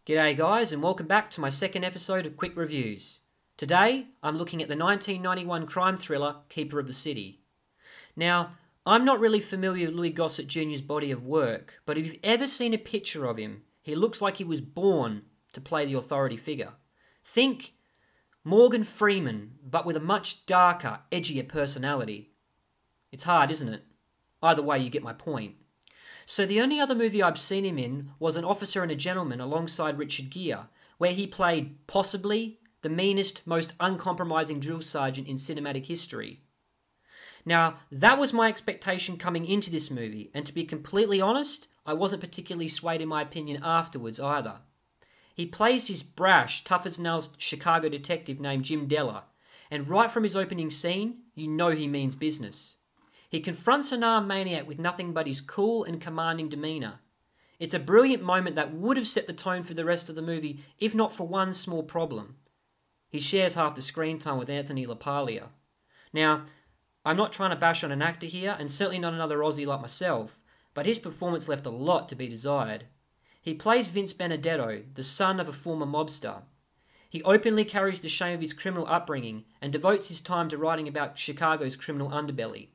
G'day guys and welcome back to my second episode of Quick Reviews. Today I'm looking at the 1991 crime thriller Keeper of the City. Now, I'm not really familiar with Louis Gossett Jr.'s body of work, but if you've ever seen a picture of him, he looks like he was born to play the authority figure. Think Morgan Freeman, but with a much darker, edgier personality. It's hard, isn't it? Either way, you get my point. So the only other movie I've seen him in was An Officer and a Gentleman alongside Richard Gere, where he played possibly the meanest, most uncompromising drill sergeant in cinematic history. Now, that was my expectation coming into this movie, and to be completely honest, I wasn't particularly swayed in my opinion afterwards either. He plays this brash, tough-as-nails Chicago detective named Jim Della, and right from his opening scene, you know he means business. He confronts an armed maniac with nothing but his cool and commanding demeanour. It's a brilliant moment that would have set the tone for the rest of the movie, if not for one small problem. He shares half the screen time with Anthony LaPaglia. Now, I'm not trying to bash on an actor here, and certainly not another Aussie like myself, but his performance left a lot to be desired. He plays Vince Benedetto, the son of a former mobster. He openly carries the shame of his criminal upbringing and devotes his time to writing about Chicago's criminal underbelly.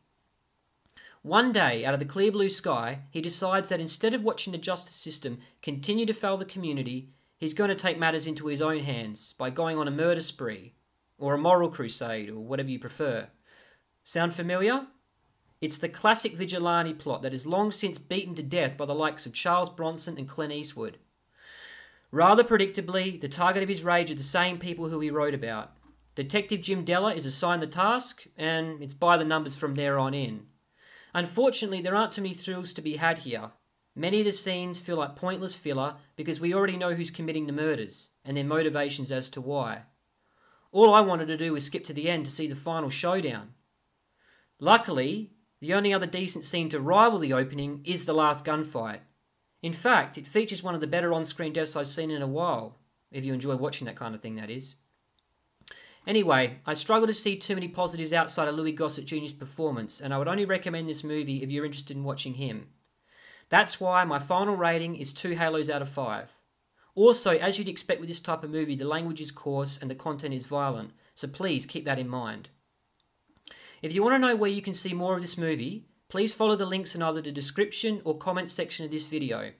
One day, out of the clear blue sky, he decides that instead of watching the justice system continue to fail the community, he's going to take matters into his own hands by going on a murder spree, or a moral crusade, or whatever you prefer. Sound familiar? It's the classic vigilante plot that is long since beaten to death by the likes of Charles Bronson and Clint Eastwood. Rather predictably, the target of his rage are the same people who he wrote about. Detective Jim Della is assigned the task, and it's by the numbers from there on in. Unfortunately, there aren't too many thrills to be had here. Many of the scenes feel like pointless filler because we already know who's committing the murders and their motivations as to why. All I wanted to do was skip to the end to see the final showdown. Luckily, the only other decent scene to rival the opening is the last gunfight. In fact, it features one of the better on-screen deaths I've seen in a while, if you enjoy watching that kind of thing, that is. Anyway, I struggle to see too many positives outside of Louis Gossett Jr.'s performance, and I would only recommend this movie if you're interested in watching him. That's why my final rating is 2 Halos out of 5. Also, as you'd expect with this type of movie, the language is coarse and the content is violent, so please keep that in mind. If you want to know where you can see more of this movie, please follow the links in either the description or comments section of this video.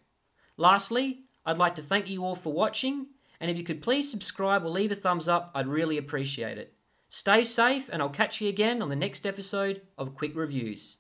Lastly, I'd like to thank you all for watching, and if you could please subscribe or leave a thumbs up, I'd really appreciate it. Stay safe, and I'll catch you again on the next episode of Quick Reviews.